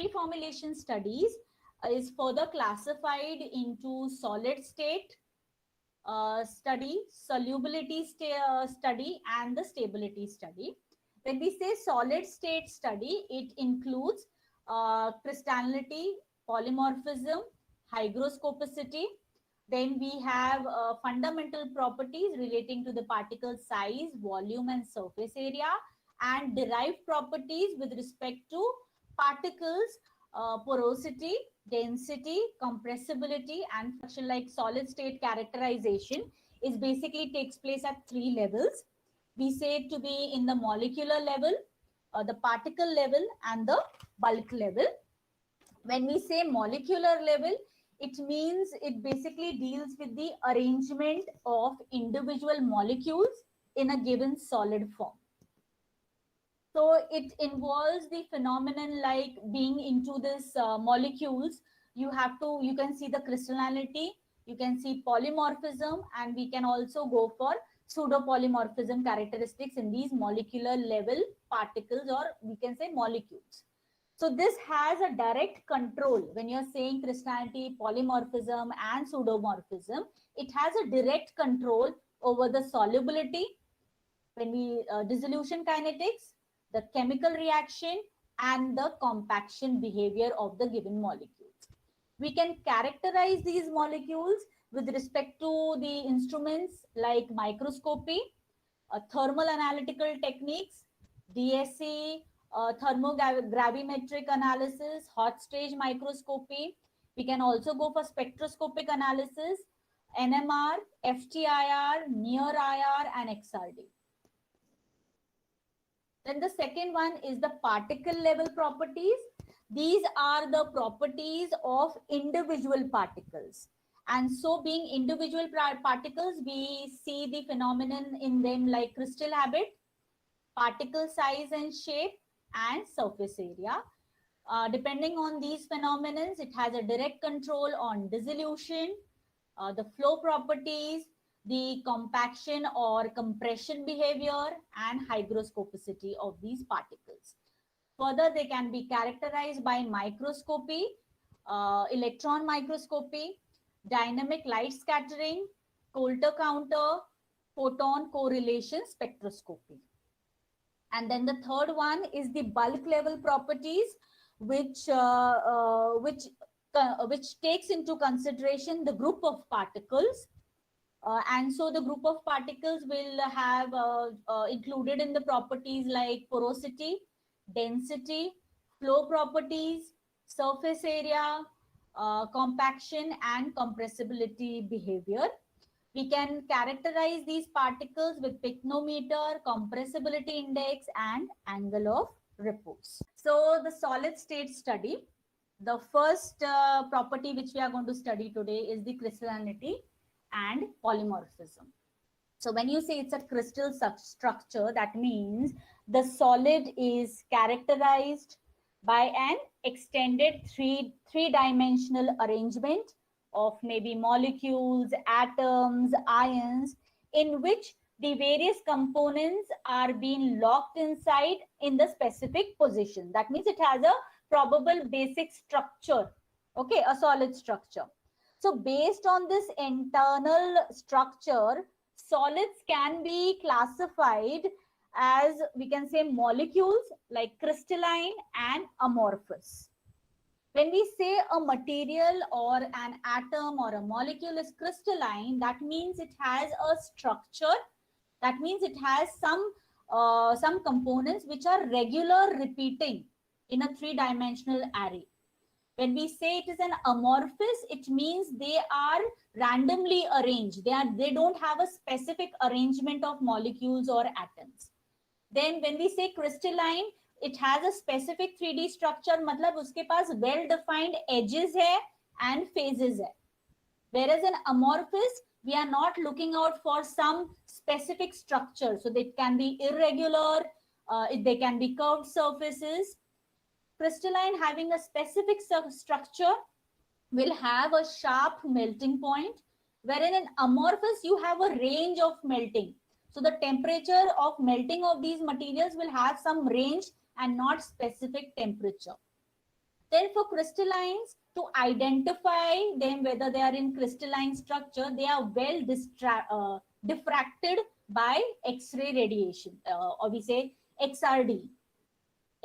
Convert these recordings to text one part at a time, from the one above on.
Preformulation studies is further classified into solid state study, solubility study, and the stability study. When we say solid state study, it includes crystallinity, polymorphism, hygroscopicity. Then we have fundamental properties relating to the particle size, volume, and surface area, and derived properties with respect to particles, porosity, density, compressibility, and function. Like solid state characterization is basically takes place at three levels. We say it to be in the molecular level, the particle level, and the bulk level. When we say molecular level, it means it basically deals with the arrangement of individual molecules in a given solid form. So it involves the phenomenon like being into this molecules. You can see the crystallinity, you can see polymorphism, and we can also go for pseudopolymorphism characteristics in these molecular level particles, or we can say molecules. So this has a direct control when you're saying crystallinity, polymorphism, and pseudomorphism. It has a direct control over the solubility, when we dissolution kinetics, the chemical reaction, and the compaction behavior of the given molecules. We can characterize these molecules with respect to the instruments like microscopy, thermal analytical techniques, DSE, thermogravimetric analysis, hot stage microscopy. We can also go for spectroscopic analysis, NMR, FTIR, near IR, and XRD. Then the second one is the particle level properties. These are the properties of individual particles. And so being individual particles, we see the phenomenon in them like crystal habit, particle size and shape, and surface area. Depending on these phenomenons, it has a direct control on dissolution, the flow properties, the compaction or compression behavior, and hygroscopicity of these particles. Further, they can be characterized by microscopy, electron microscopy, dynamic light scattering, Coulter counter, photon correlation spectroscopy. And then the third one is the bulk level properties, which takes into consideration the group of particles. And so the group of particles will have included in the properties like porosity, density, flow properties, surface area, compaction, and compressibility behavior. We can characterize these particles with picnometer, compressibility index, and angle of repose. So the solid state study, the first property which we are going to study today is the crystallinity and polymorphism. So when you say it's a crystal structure, that means the solid is characterized by an extended three-dimensional arrangement of maybe molecules, atoms, ions, in which the various components are being locked inside in the specific position. That means it has a probable basic structure, okay, a solid structure. So based on this internal structure, solids can be classified as, we can say, molecules like crystalline and amorphous. When we say a material or an atom or a molecule is crystalline, that means it has a structure. That means it has some components which are regular repeating in a three-dimensional array. When we say it is an amorphous, it means they are randomly arranged. They don't have a specific arrangement of molecules or atoms. Then when we say crystalline, it has a specific 3D structure, मतलब उसके पास well-defined edges है and phases है. Whereas in amorphous, we are not looking out for some specific structure. So they can be irregular, they can be curved surfaces. Crystalline, having a specific structure, will have a sharp melting point, wherein in amorphous, you have a range of melting. So the temperature of melting of these materials will have some range and not specific temperature. Then for crystallines, to identify them whether they are in crystalline structure, they are well diffracted by X-ray radiation, or we say XRD,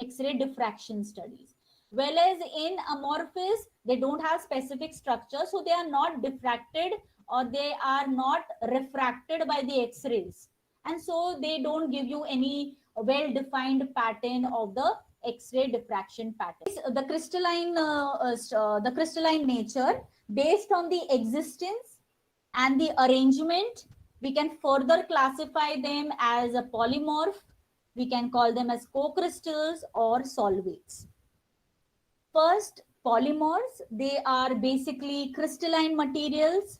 X-ray diffraction studies. Whereas in amorphous, they don't have specific structure, so they are not diffracted or they are not refracted by the X-rays, and so they don't give you any well-defined pattern of the X-ray diffraction pattern. The crystalline nature, based on the existence and the arrangement, we can further classify them as a polymorph. We can call them as co-crystals or solvates. First, polymorphs, they are basically crystalline materials.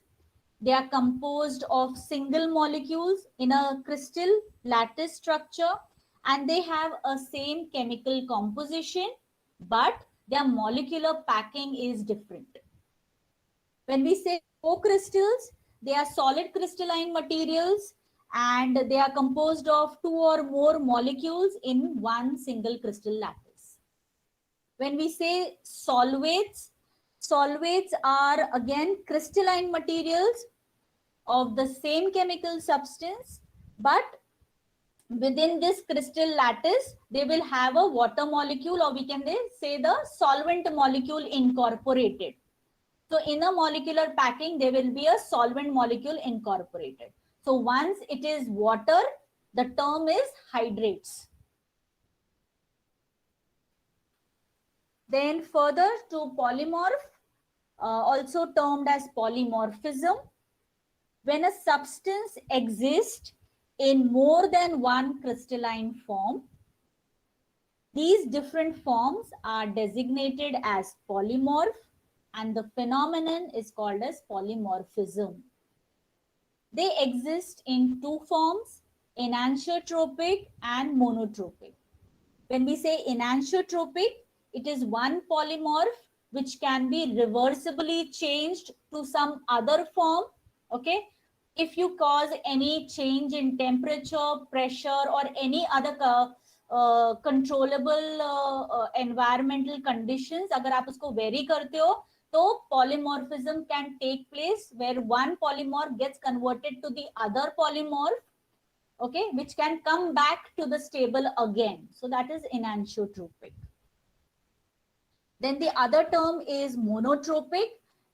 They are composed of single molecules in a crystal lattice structure, and they have a same chemical composition, but their molecular packing is different. When we say co-crystals, they are solid crystalline materials and they are composed of two or more molecules in one single crystal lattice. When we say solvates, solvates are again crystalline materials of the same chemical substance, but within this crystal lattice, they will have a water molecule, or we can say the solvent molecule incorporated. So in a molecular packing, there will be a solvent molecule incorporated. So once it is water, the term is hydrates. Then further to polymorph, also termed as polymorphism. When a substance exists in more than one crystalline form, these different forms are designated as polymorph, and the phenomenon is called as polymorphism. They exist in two forms, enantiotropic and monotropic. When we say enantiotropic, it is one polymorph which can be reversibly changed to some other form. Okay, if you cause any change in temperature, pressure, or any other controllable environmental conditions, अगर आप उसको vary करते हो, तो polymorphism can take place where one polymorph gets converted to the other polymorph, okay, which can come back to the stable again. So that is enantiotropic. Then the other term is monotropic.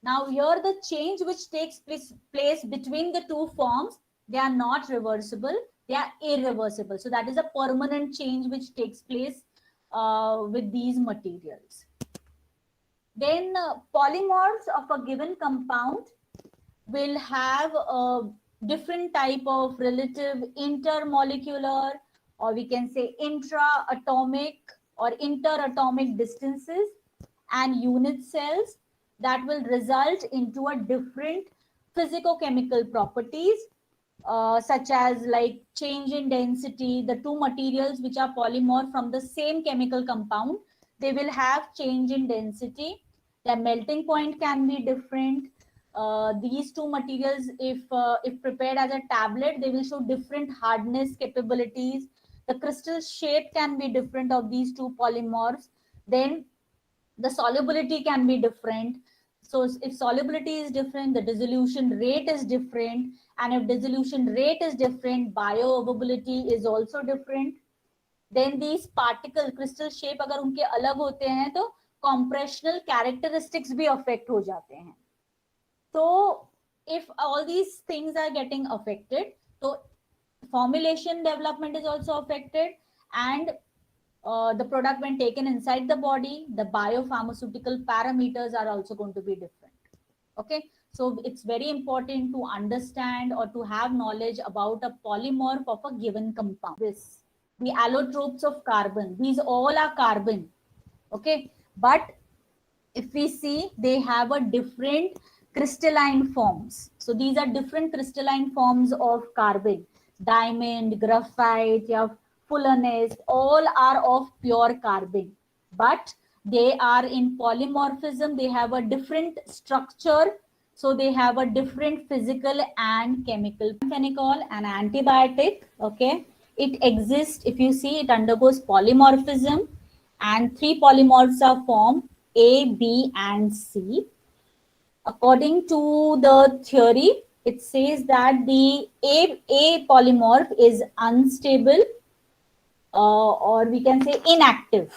Now here the change which takes place between the two forms, they are not reversible, they are irreversible. So that is a permanent change which takes place with these materials. Then polymorphs of a given compound will have a different type of relative intermolecular, or we can say intra-atomic or interatomic distances and unit cells that will result into a different physicochemical properties, such as like change in density. The two materials which are polymorph from the same chemical compound, they will have change in density. Their melting point can be different. These two materials, if prepared as a tablet, they will show different hardness capabilities. The crystal shape can be different of these two polymorphs. Then the solubility can be different. So if solubility is different, the dissolution rate is different. And if dissolution rate is different, bioavailability is also different. Then these particle crystal shape अगर उनके अलग होते हैं तो compressional characteristics भी affect हो जाते हैं. So if all these things are getting affected, so formulation development is also affected, and the product when taken inside the body, the biopharmaceutical parameters are also going to be different. Okay, so it's very important to understand or to have knowledge about a polymorph of a given compound. The allotropes of carbon, these all are carbon. Okay, but if we see, they have a different crystalline forms. So these are different crystalline forms of carbon. Diamond, graphite, you have fullerenes, all are of pure carbon, but they are in polymorphism. They have a different structure, so they have a different physical and chemical. Phenol, an antibiotic, okay, it exists. If you see, it undergoes polymorphism, and three polymorphs are formed. A, B, and C. According to the theory, it says that the A polymorph is unstable, or we can say inactive.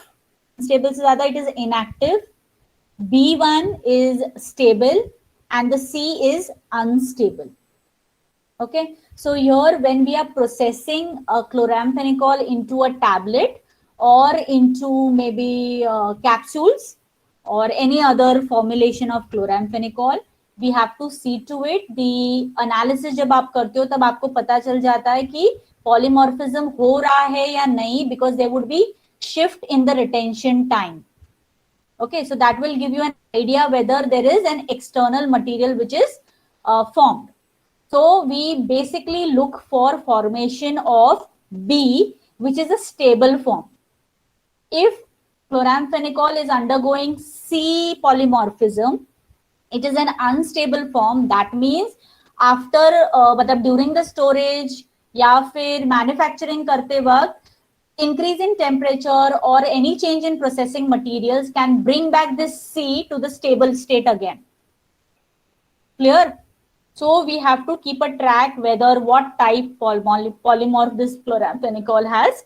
Unstable se zyada it is inactive. B1 is stable and the C is unstable. Okay, so here when we are processing a chloramphenicol into a tablet or into maybe capsules or any other formulation of chloramphenicol, we have to see to it. The analysis जब आप करते हो तब आपको पता चल जाता है कि polymorphism हो रहा है या नहीं, because there would be shift in the retention time. Okay, so that will give you an idea whether there is an external material which is formed. So we basically look for formation of B, which is a stable form. If chloramphenicol is undergoing C polymorphism, it is an unstable form. That means after during the storage या फिर manufacturing करते वक्त, increase in temperature or any change in processing materials can bring back this C to the stable state again. Clear? So we have to keep a track whether what type polymorph this chloramphenicol has